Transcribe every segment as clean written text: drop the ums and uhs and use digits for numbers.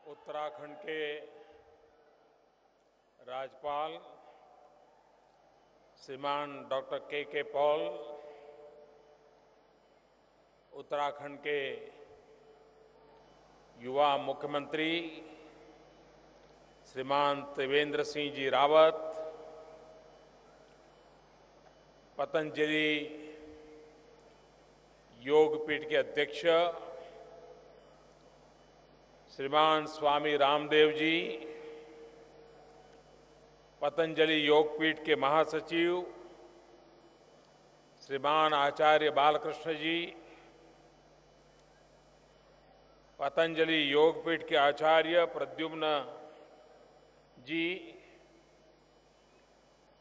उत्तराखंड के राज्यपाल श्रीमान डॉक्टर के पॉल, उत्तराखंड के युवा मुख्यमंत्री श्रीमान त्रिवेंद्र सिंह जी रावत, पतंजलि योगपीठ के अध्यक्ष श्रीमान स्वामी रामदेव जी, पतंजलि योगपीठ के महासचिव श्रीमान आचार्य बालकृष्ण जी, पतंजलि योगपीठ के आचार्य प्रद्युम्न जी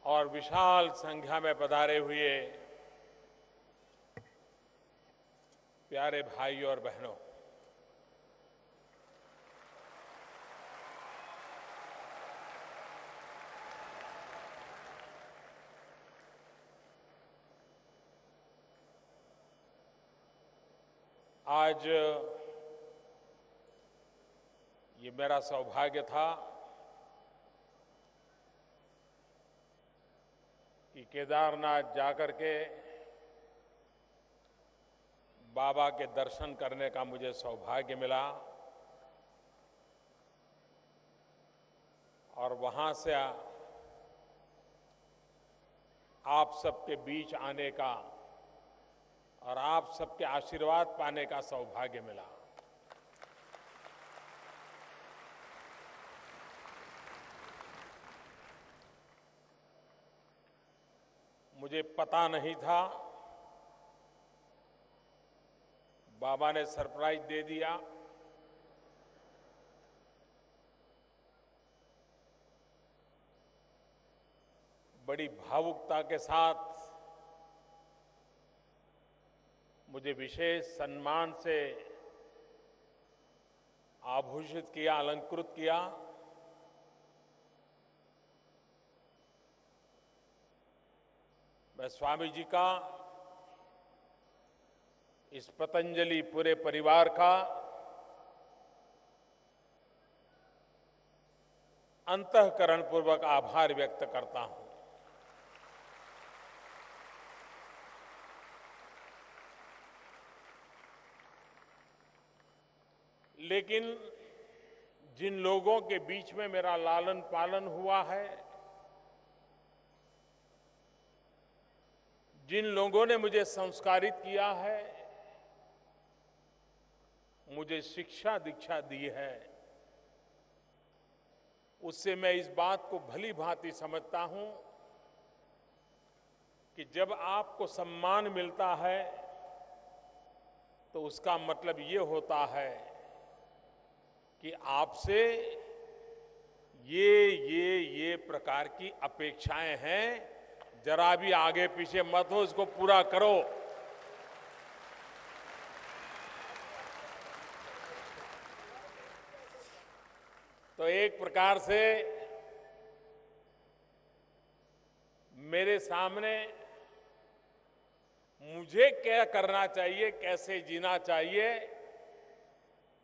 और विशाल संख्या में पधारे हुए प्यारे भाई और बहनों, आज ये मेरा सौभाग्य था कि केदारनाथ जाकर के बाबा के दर्शन करने का मुझे सौभाग्य मिला और वहां से आप सबके बीच आने का और आप सबके आशीर्वाद पाने का सौभाग्य मिला। मुझे पता नहीं था, बाबा ने सरप्राइज दे दिया। बड़ी भावुकता के साथ मुझे विशेष सम्मान से आभूषित किया, अलंकृत किया। मैं स्वामी जी का, इस पतंजलि पूरे परिवार का अंतःकरणपूर्वक आभार व्यक्त करता हूं। लेकिन जिन लोगों के बीच में मेरा लालन पालन हुआ है, जिन लोगों ने मुझे संस्कारित किया है, मुझे शिक्षा दीक्षा दी है, उससे मैं इस बात को भली भांति समझता हूं कि जब आपको सम्मान मिलता है तो उसका मतलब ये होता है कि आपसे ये प्रकार की अपेक्षाएं हैं, जरा भी आगे पीछे मत हो, इसको पूरा करो। तो एक प्रकार से मेरे सामने मुझे क्या करना चाहिए, कैसे जीना चाहिए,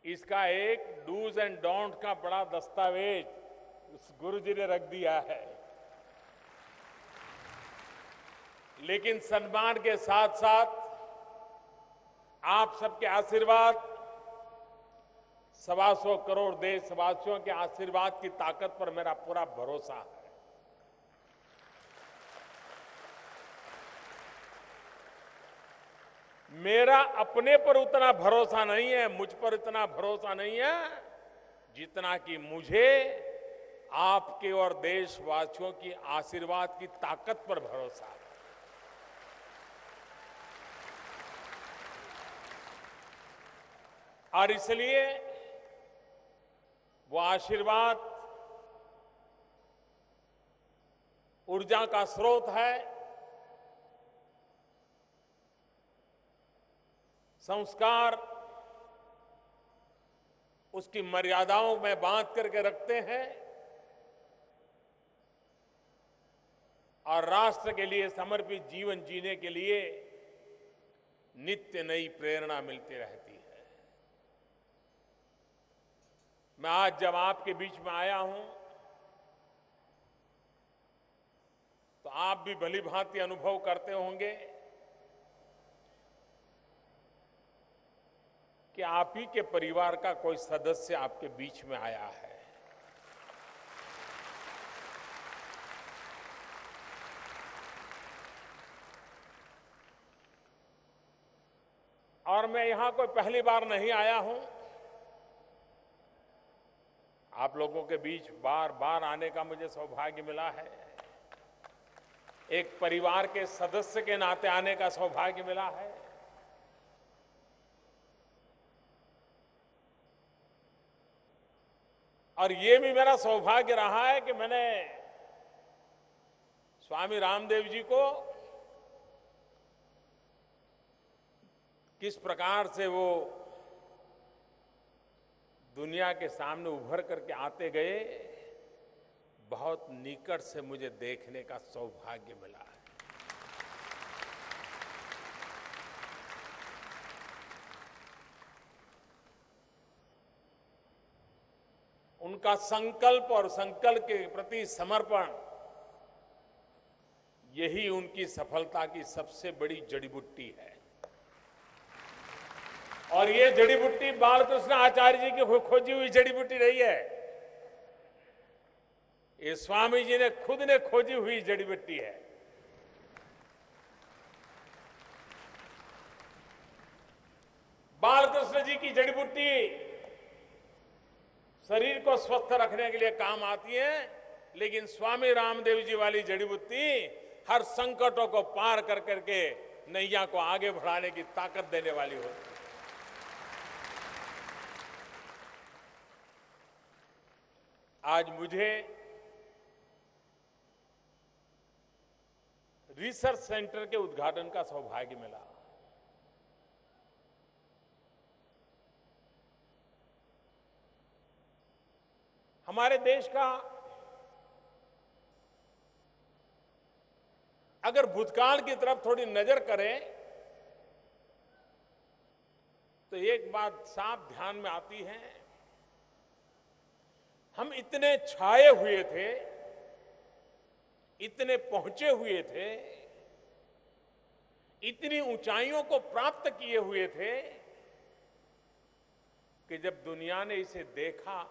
इसका एक डूज एंड डोंट का बड़ा दस्तावेज उस गुरुजी ने रख दिया है। लेकिन सम्मान के साथ साथ आप सबके आशीर्वाद, 125 करोड़ देशवासियों के आशीर्वाद की ताकत पर मेरा पूरा भरोसा है। मेरा अपने पर उतना भरोसा नहीं है, मुझ पर इतना भरोसा नहीं है जितना कि मुझे आपके और देशवासियों की आशीर्वाद की ताकत पर भरोसा है। और इसलिए वो आशीर्वाद ऊर्जा का स्रोत है, संस्कार उसकी मर्यादाओं में बांध करके रखते हैं और राष्ट्र के लिए समर्पित जीवन जीने के लिए नित्य नई प्रेरणा मिलती रहती है। मैं आज जब आपके बीच में आया हूं तो आप भी भली भांति अनुभव करते होंगे कि आप ही के परिवार का कोई सदस्य आपके बीच में आया है। और मैं यहां कोई पहली बार नहीं आया हूं। आप लोगों के बीच बार बार आने का मुझे सौभाग्य मिला है। एक परिवार के सदस्य के नाते आने का सौभाग्य मिला है। और ये भी मेरा सौभाग्य रहा है कि मैंने स्वामी रामदेव जी को किस प्रकार से वो दुनिया के सामने उभर करके आते गए, बहुत निकट से मुझे देखने का सौभाग्य मिला है। उनका संकल्प और संकल्प के प्रति समर्पण, यही उनकी सफलता की सबसे बड़ी जड़ी बूटी है। और ये जड़ी बूटी बालकृष्ण आचार्य जी की खोजी हुई जड़ी बूटी नहीं है, ये स्वामी जी ने खुद ने खोजी हुई जड़ी बूटी है। बालकृष्ण जी की जड़ी बूटी शरीर को स्वस्थ रखने के लिए काम आती है, लेकिन स्वामी रामदेव जी वाली जड़ी बूटी हर संकटों को पार कर करके नैया को आगे बढ़ाने की ताकत देने वाली होती है। आज मुझे रिसर्च सेंटर के उद्घाटन का सौभाग्य मिला। हमारे देश का अगर भूतकाल की तरफ थोड़ी नजर करें तो एक बात साफ ध्यान में आती है, हम इतने छाए हुए थे, इतने पहुंचे हुए थे, इतनी ऊंचाइयों को प्राप्त किए हुए थे कि जब दुनिया ने इसे देखा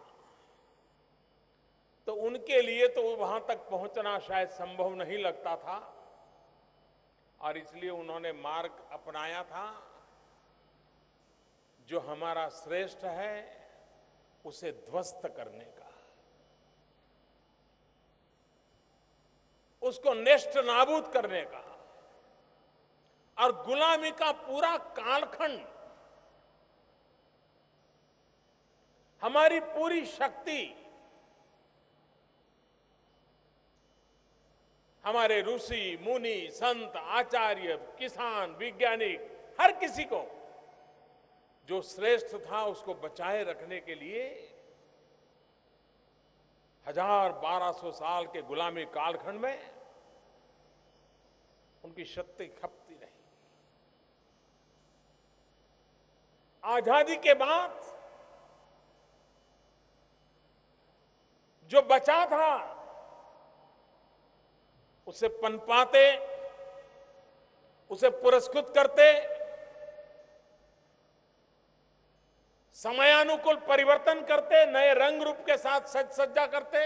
तो उनके लिए तो वहां तक पहुंचना शायद संभव नहीं लगता था, और इसलिए उन्होंने मार्ग अपनाया था जो हमारा श्रेष्ठ है उसे ध्वस्त करने का, उसको नेष्ट नाबूद करने का। और गुलामी का पूरा कालखंड, हमारी पूरी शक्ति, हमारे ऋषि मुनि संत आचार्य किसान वैज्ञानिक हर किसी को जो श्रेष्ठ था उसको बचाए रखने के लिए 1200 साल के गुलामी कालखंड में उनकी शक्ति खपती रही। आजादी के बाद जो बचा था उसे पनपाते, उसे पुरस्कृत करते, समयानुकूल परिवर्तन करते, नए रंग रूप के साथ सज सज्जा करते,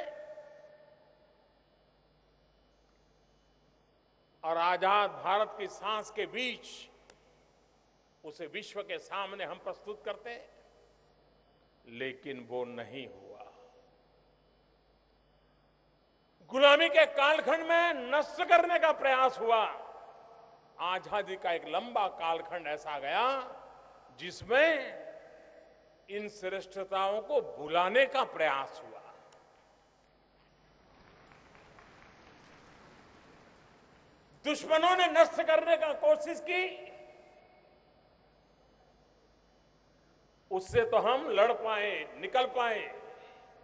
और आजाद भारत की सांस के बीच उसे विश्व के सामने हम प्रस्तुत करते, लेकिन वो नहीं हुआ। गुलामी के कालखंड में नष्ट करने का प्रयास हुआ। आजादी का एक लंबा कालखंड ऐसा गया जिसमें इन श्रेष्ठताओं को भुलाने का प्रयास हुआ। दुश्मनों ने नष्ट करने का कोशिश की, उससे तो हम लड़ पाए, निकल पाए,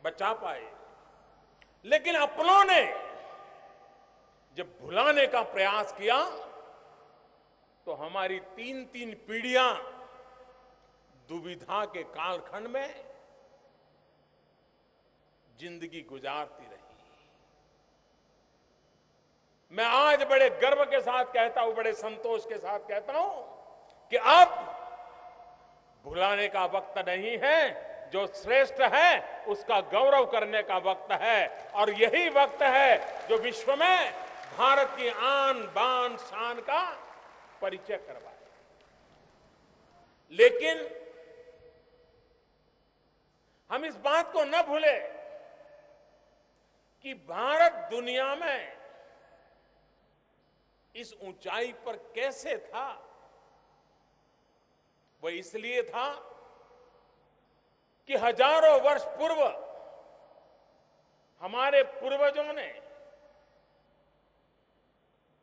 बचा पाए, लेकिन अपनों ने जब भुलाने का प्रयास किया तो हमारी 3-3 पीढ़ियां दुविधा के कालखंड में जिंदगी गुजारती रही। मैं आज बड़े गर्व के साथ कहता हूं, बड़े संतोष के साथ कहता हूं कि अब भुलाने का वक्त नहीं है। जो श्रेष्ठ है उसका गौरव करने का वक्त है, और यही वक्त है जो विश्व में भारत की आन बान शान का परिचय करवाए। लेकिन हम इस बात को न भूले कि भारत दुनिया में इस ऊंचाई पर कैसे था। वो इसलिए था कि हजारों वर्ष पूर्व हमारे पूर्वजों ने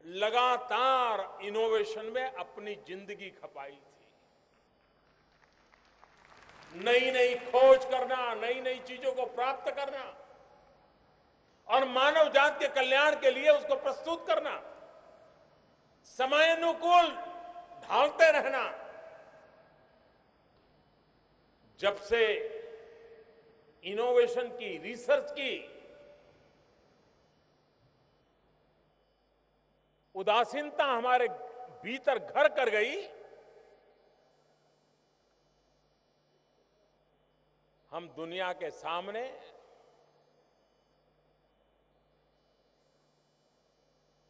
लगातार इनोवेशन में अपनी जिंदगी खपाई थी। नई नई खोज करना, नई नई चीजों को प्राप्त करना और मानव जाति के कल्याण के लिए उसको प्रस्तुत करना, समयानुकूल ढालते रहना। जब से इनोवेशन की, रिसर्च की उदासीनता हमारे भीतर घर कर गई, हम दुनिया के सामने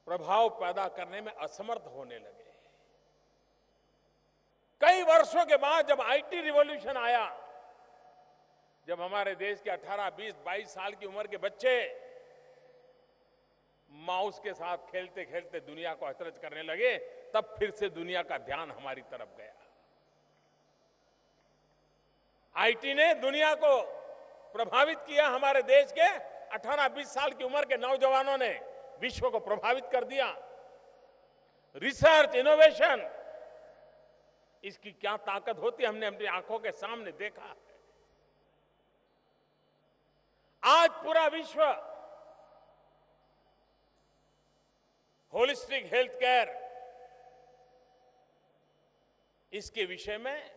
प्रभाव पैदा करने में असमर्थ होने लगे। कई वर्षों के बाद जब आईटी रिवॉल्यूशन आया, जब हमारे देश के 18, 20, 22 साल की उम्र के बच्चे माउस के साथ खेलते खेलते दुनिया को अचरज करने लगे, तब फिर से दुनिया का ध्यान हमारी तरफ गया। आईटी ने दुनिया को प्रभावित किया। हमारे देश के 18, 20 साल की उम्र के नौजवानों ने विश्व को प्रभावित कर दिया। रिसर्च, इनोवेशन, इसकी क्या ताकत होती है हमने अपनी आंखों के सामने देखा है। आज पूरा विश्व होलिस्टिक हेल्थ केयर, इसके विषय में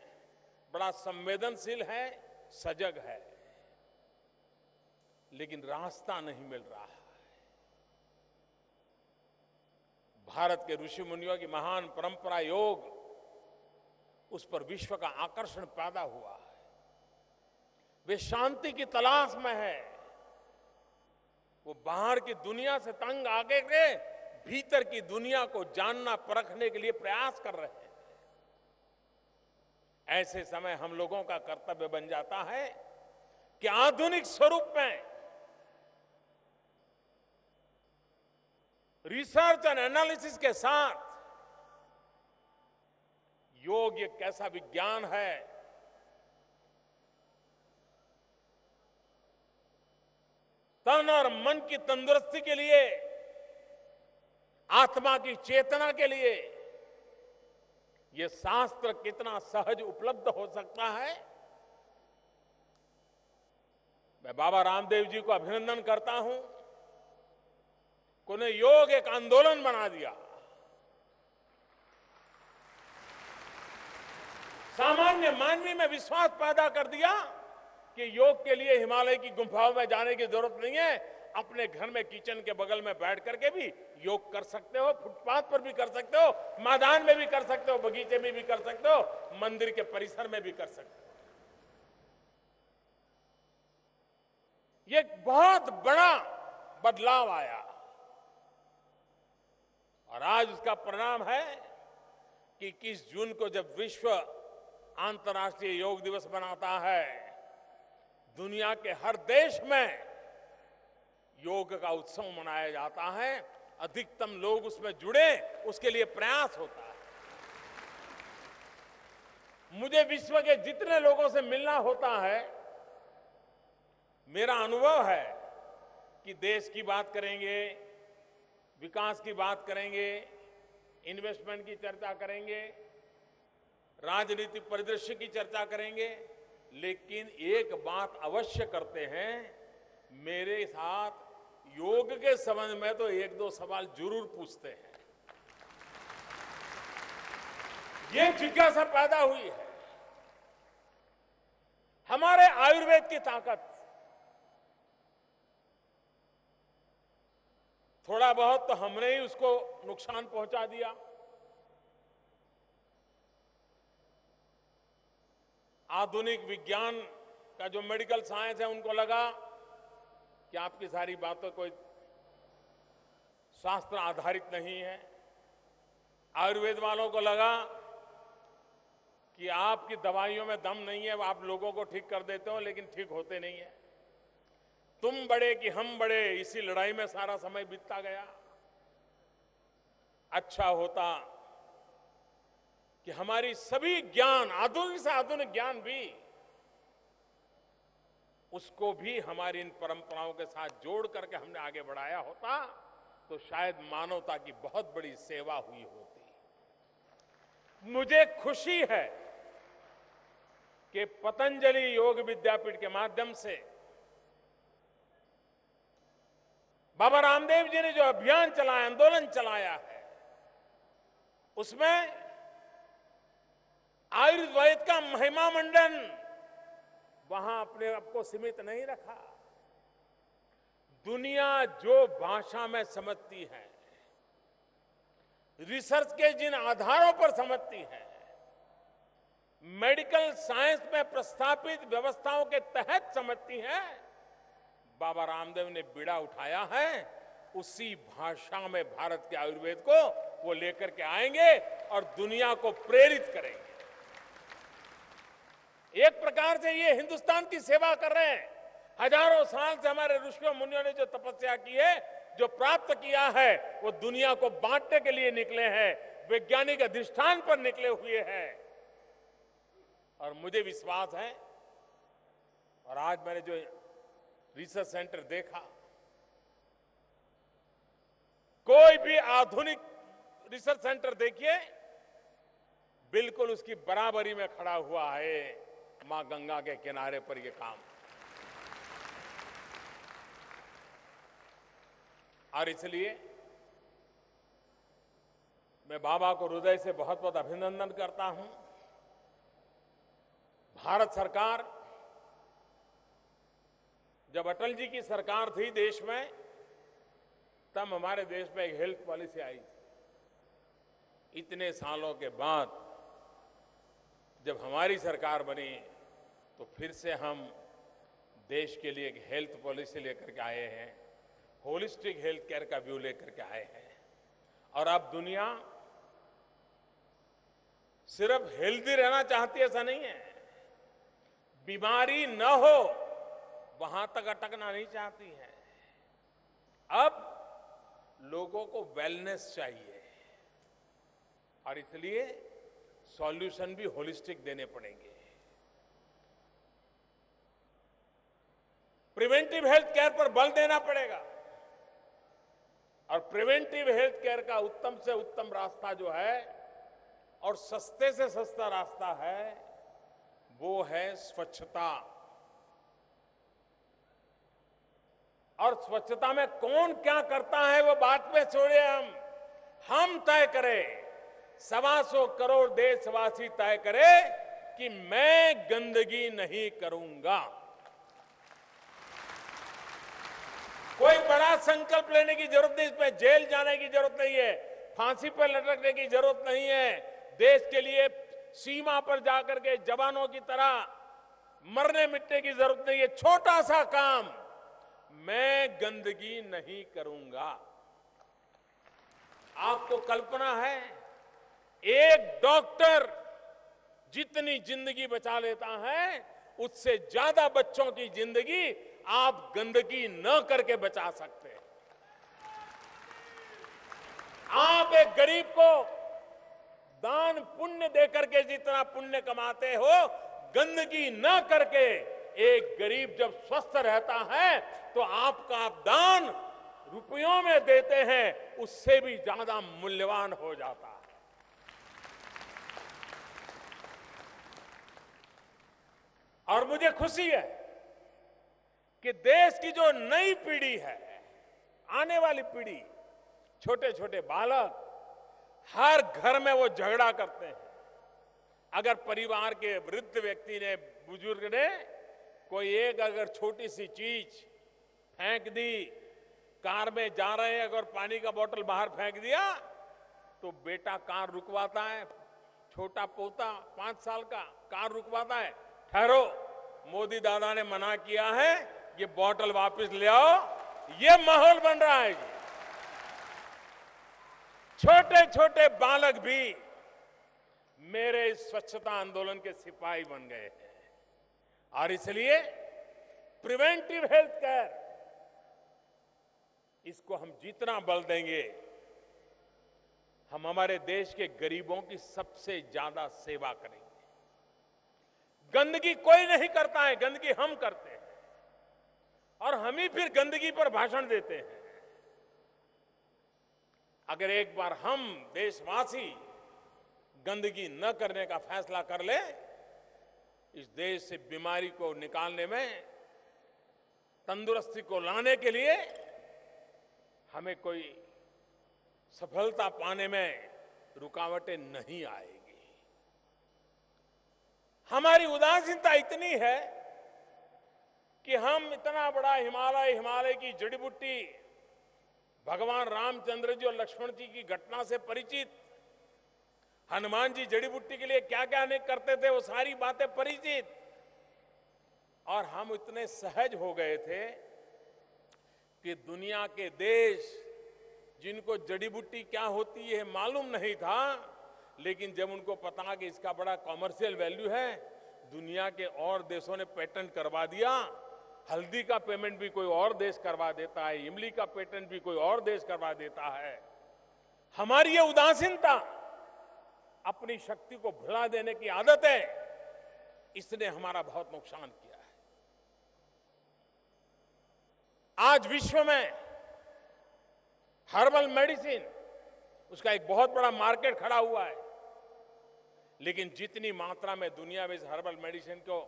बड़ा संवेदनशील है, सजग है, लेकिन रास्ता नहीं मिल रहा है। भारत के ऋषि मुनियों की महान परंपरा योग, उस पर विश्व का आकर्षण पैदा हुआ है। वे शांति की तलाश में है। वो बाहर की दुनिया से तंग आके के भीतर की दुनिया को जानना, परखने के लिए प्रयास कर रहे हैं। ऐसे समय हम लोगों का कर्तव्य बन जाता है कि आधुनिक स्वरूप में रिसर्च एंड एनालिसिस के साथ योग एक ऐसा विज्ञान है तन और मन की तंदुरुस्ती के लिए, आत्मा की चेतना के लिए यह शास्त्र कितना सहज उपलब्ध हो सकता है। मैं बाबा रामदेव जी को अभिनंदन करता हूं। उन्होंने योग एक आंदोलन बना दिया। सामान्य मानवी में विश्वास पैदा कर दिया कि योग के लिए हिमालय की गुफाओं में जाने की जरूरत नहीं है। अपने घर में किचन के बगल में बैठ करके भी योग कर सकते हो, फुटपाथ पर भी कर सकते हो, मैदान में भी कर सकते हो, बगीचे में भी कर सकते हो, मंदिर के परिसर में भी कर सकते हो। ये एक बहुत बड़ा बदलाव आया और आज उसका परिणाम है कि 21 जून को जब विश्व अंतर्राष्ट्रीय योग दिवस मनाता है, दुनिया के हर देश में योग का उत्सव मनाया जाता है। अधिकतम लोग उसमें जुड़े, उसके लिए प्रयास होता है। मुझे विश्व के जितने लोगों से मिलना होता है, मेरा अनुभव है कि देश की बात करेंगे, विकास की बात करेंगे, इन्वेस्टमेंट की चर्चा करेंगे, राजनीतिक परिदृश्य की चर्चा करेंगे, लेकिन एक बात अवश्य करते हैं, मेरे साथ योग के संबंध में तो एक दो सवाल जरूर पूछते हैं। ये जिज्ञासा पैदा हुई है। हमारे आयुर्वेद की ताकत, थोड़ा बहुत तो हमने ही उसको नुकसान पहुंचा दिया। आधुनिक विज्ञान का जो मेडिकल साइंस है, उनको लगा कि आपकी सारी बातों कोई शास्त्र आधारित नहीं है। आयुर्वेद वालों को लगा कि आपकी दवाइयों में दम नहीं है, आप लोगों को ठीक कर देते हो लेकिन ठीक होते नहीं है। तुम बड़े कि हम बड़े, इसी लड़ाई में सारा समय बीतता गया। अच्छा होता कि हमारी सभी ज्ञान, आधुनिक से आधुनिक ज्ञान भी, उसको भी हमारी इन परंपराओं के साथ जोड़ करके हमने आगे बढ़ाया होता तो शायद मानवता की बहुत बड़ी सेवा हुई होती। मुझे खुशी है कि पतंजलि योग विद्यापीठ के माध्यम से बाबा रामदेव जी ने जो अभियान चलाया, आंदोलन चलाया है, उसमें आयुर्वेद का महिमा मंडन वहां अपने आप को सीमित नहीं रखा। दुनिया जो भाषा में समझती है, रिसर्च के जिन आधारों पर समझती है, मेडिकल साइंस में प्रस्तावित व्यवस्थाओं के तहत समझती है, बाबा रामदेव ने बीड़ा उठाया है। उसी भाषा में भारत के आयुर्वेद को वो लेकर के आएंगे और दुनिया को प्रेरित करेंगे। एक प्रकार से ये हिंदुस्तान की सेवा कर रहे हैं। हजारों साल से हमारे ऋषियों मुनियों ने जो तपस्या की है, जो प्राप्त किया है, वो दुनिया को बांटने के लिए निकले हैं, वैज्ञानिक अधिष्ठान पर निकले हुए हैं। और मुझे विश्वास है, और आज मैंने जो रिसर्च सेंटर देखा, कोई भी आधुनिक रिसर्च सेंटर देखिए, बिल्कुल उसकी बराबरी में खड़ा हुआ है मां गंगा के किनारे पर यह काम। और इसलिए मैं बाबा को हृदय से बहुत बहुत अभिनंदन करता हूं। भारत सरकार, जब अटल जी की सरकार थी देश में, तब हमारे देश में एक हेल्थ पॉलिसी आई थी। इतने सालों के बाद जब हमारी सरकार बनी तो फिर से हम देश के लिए एक हेल्थ पॉलिसी लेकर के आए हैं, होलिस्टिक हेल्थ केयर का व्यू लेकर के आए हैं। और अब दुनिया सिर्फ हेल्दी रहना चाहती है, ऐसा नहीं है। बीमारी न हो वहां तक अटकना नहीं चाहती है। अब लोगों को वेलनेस चाहिए और इसलिए सॉल्यूशन भी होलिस्टिक देने पड़ेंगे। प्रिवेंटिव हेल्थ केयर पर बल देना पड़ेगा और प्रिवेंटिव हेल्थ केयर का उत्तम से उत्तम रास्ता जो है और सस्ते से सस्ता रास्ता है, वो है स्वच्छता। और स्वच्छता में कौन क्या करता है वो बात पे छोड़े, हम तय करें। 125 करोड़ देशवासी तय करें कि मैं गंदगी नहीं करूंगा। कोई बड़ा संकल्प लेने की जरूरत नहीं, इसमें जेल जाने की जरूरत नहीं है, फांसी पर लटकने की जरूरत नहीं है, देश के लिए सीमा पर जाकर के जवानों की तरह मरने मिटने की जरूरत नहीं है। छोटा सा काम, मैं गंदगी नहीं करूंगा। आपको कल्पना है, एक डॉक्टर जितनी जिंदगी बचा लेता है, उससे ज्यादा बच्चों की जिंदगी आप गंदगी न करके बचा सकते हैं। आप एक गरीब को दान पुण्य देकर के जितना पुण्य कमाते हो, गंदगी न करके एक गरीब जब स्वस्थ रहता है तो आपका दान रुपयों में देते हैं, उससे भी ज्यादा मूल्यवान हो जाता है। और मुझे खुशी है कि देश की जो नई पीढ़ी है, आने वाली पीढ़ी, छोटे छोटे बालक, हर घर में वो झगड़ा करते हैं। अगर परिवार के वृद्ध व्यक्ति ने, बुजुर्ग ने कोई एक अगर छोटी सी चीज फेंक दी कार में जा रहे हैं, अगर पानी का बोतल बाहर फेंक दिया तो बेटा कार रुकवाता है, छोटा पोता 5 साल का कार रुकवाता है, ठहरो, मोदी दादा ने मना किया है, ये बोतल वापस ले आओ। ये माहौल बन रहा है जी। छोटे छोटे बालक भी मेरे इस स्वच्छता आंदोलन के सिपाही बन गए हैं। और इसलिए प्रिवेंटिव हेल्थ केयर, इसको हम जितना बल देंगे, हम हमारे देश के गरीबों की सबसे ज्यादा सेवा करेंगे। गंदगी कोई नहीं करता है, गंदगी हम करते हैं और हम ही फिर गंदगी पर भाषण देते हैं। अगर एक बार हम देशवासी गंदगी न करने का फैसला कर ले, इस देश से बीमारी को निकालने में, तंदुरुस्ती को लाने के लिए हमें कोई सफलता पाने में रुकावटें नहीं आएगी। हमारी उदासीनता इतनी है कि हम इतना बड़ा हिमालय की जड़ी बूटी, भगवान रामचंद्र जी और लक्ष्मण जी की घटना से परिचित, हनुमान जी जड़ी बूटी के लिए क्या क्या नहीं करते थे, वो सारी बातें परिचित, और हम इतने सहज हो गए थे कि दुनिया के देश जिनको जड़ी बूटी क्या होती है मालूम नहीं था, लेकिन जब उनको पता कि इसका बड़ा कॉमर्शियल वैल्यू है, दुनिया के और देशों ने पेटेंट करवा दिया। हल्दी का पेमेंट भी कोई और देश करवा देता है, इमली का पेटेंट भी कोई और देश करवा देता है। हमारी ये उदासीनता, अपनी शक्ति को भुला देने की आदत है, इसने हमारा बहुत नुकसान किया है। आज विश्व में हर्बल मेडिसिन, उसका एक बहुत बड़ा मार्केट खड़ा हुआ है, लेकिन जितनी मात्रा में दुनिया में इस हर्बल मेडिसिन को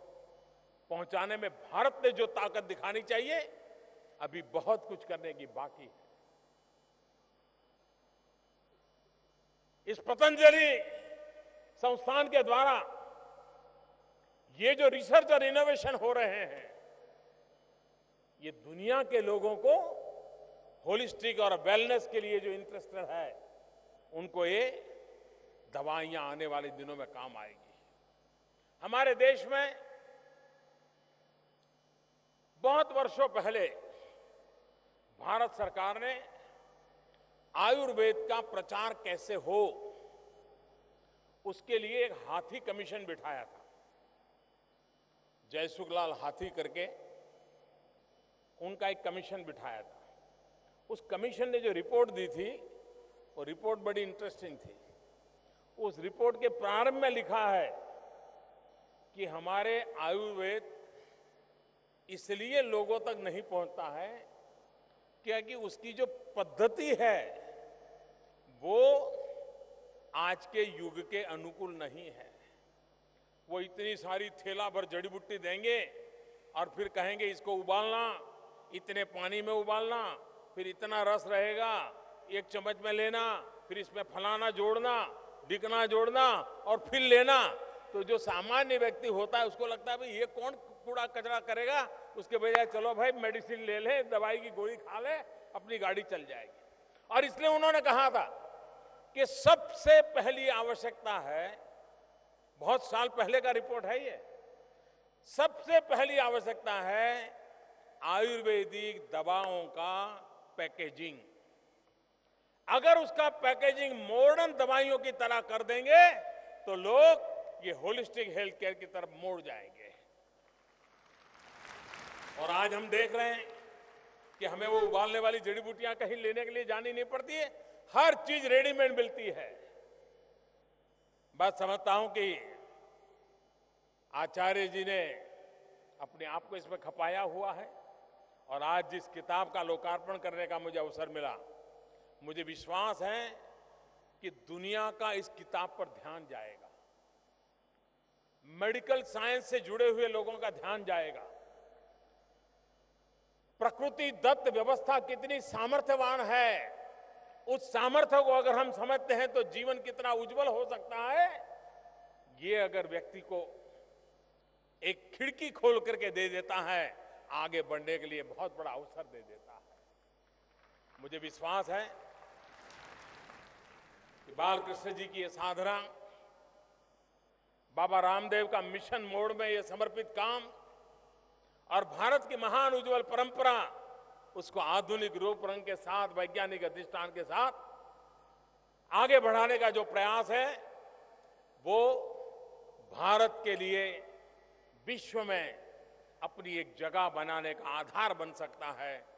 पहुंचाने में भारत ने जो ताकत दिखानी चाहिए, अभी बहुत कुछ करने की बाकी है। इस पतंजलि संस्थान के द्वारा ये जो रिसर्च और इनोवेशन हो रहे हैं, ये दुनिया के लोगों को होलिस्टिक और वेलनेस के लिए जो इंटरेस्टेड है, उनको ये दवाइयां आने वाले दिनों में काम आएगी। हमारे देश में बहुत वर्षों पहले भारत सरकार ने आयुर्वेद का प्रचार कैसे हो, उसके लिए एक हाथी कमीशन बिठाया था। जयसुखलाल हाथी करके उनका एक कमीशन बिठाया था। उस कमीशन ने जो रिपोर्ट दी थी, वो रिपोर्ट बड़ी इंटरेस्टिंग थी। उस रिपोर्ट के प्रारंभ में लिखा है कि हमारे आयुर्वेद इसलिए लोगों तक नहीं पहुंचता है क्योंकि उसकी जो पद्धति है वो आज के युग के अनुकूल नहीं है। वो इतनी सारी थैला भर जड़ी बूटी देंगे और फिर कहेंगे इसको उबालना, इतने पानी में उबालना, फिर इतना रस रहेगा, 1 चम्मच में लेना, फिर इसमें फलाना जोड़ना, ढिकना जोड़ना और फिर लेना। तो जो सामान्य व्यक्ति होता है उसको लगता है भाई ये कौन कूड़ा कचरा करेगा, उसके बजाय चलो भाई मेडिसिन ले ले, दवाई की गोली खा ले, अपनी गाड़ी चल जाएगी। और इसलिए उन्होंने कहा था कि सबसे पहली आवश्यकता है, बहुत साल पहले का रिपोर्ट है ये, सबसे पहली आवश्यकता है आयुर्वेदिक दवाओं का पैकेजिंग। अगर उसका पैकेजिंग मॉडर्न दवाइयों की तरह कर देंगे तो लोग ये होलिस्टिक हेल्थ केयर की तरफ मोड़ जाएंगे। और आज हम देख रहे हैं कि हमें वो उबालने वाली जड़ी बूटियां कहीं लेने के लिए जानी नहीं पड़ती है, हर चीज रेडीमेड मिलती है। बस समझता हूं कि आचार्य जी ने अपने आप को इसमें खपाया हुआ है और आज जिस किताब का लोकार्पण करने का मुझे अवसर मिला, मुझे विश्वास है कि दुनिया का इस किताब पर ध्यान जाएगा, मेडिकल साइंस से जुड़े हुए लोगों का ध्यान जाएगा। प्रकृति दत्त व्यवस्था कितनी सामर्थ्यवान है, उस सामर्थ्य को अगर हम समझते हैं तो जीवन कितना उज्जवल हो सकता है, ये अगर व्यक्ति को एक खिड़की खोल करके दे देता है, आगे बढ़ने के लिए बहुत बड़ा अवसर दे देता है। मुझे विश्वास है कि बालकृष्ण जी की ये साधना, बाबा रामदेव का मिशन मोड में ये समर्पित काम और भारत की महान उज्जवल परंपरा, उसको आधुनिक रूप रंग के साथ, वैज्ञानिक अधिष्ठान के साथ आगे बढ़ाने का जो प्रयास है, वो भारत के लिए विश्व में अपनी एक जगह बनाने का आधार बन सकता है।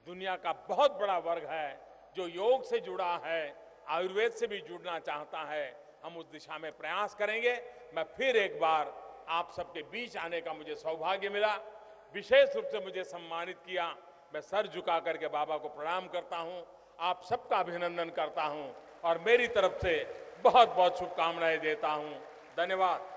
दुनिया का बहुत बड़ा वर्ग है जो योग से जुड़ा है, आयुर्वेद से भी जुड़ना चाहता है। हम उस दिशा में प्रयास करेंगे। मैं फिर एक बार आप सबके बीच आने का मुझे सौभाग्य मिला, विशेष रूप से मुझे सम्मानित किया। मैं सर झुका करके बाबा को प्रणाम करता हूं, आप सबका अभिनंदन करता हूं और मेरी तरफ से बहुत बहुत शुभकामनाएं देता हूं। धन्यवाद।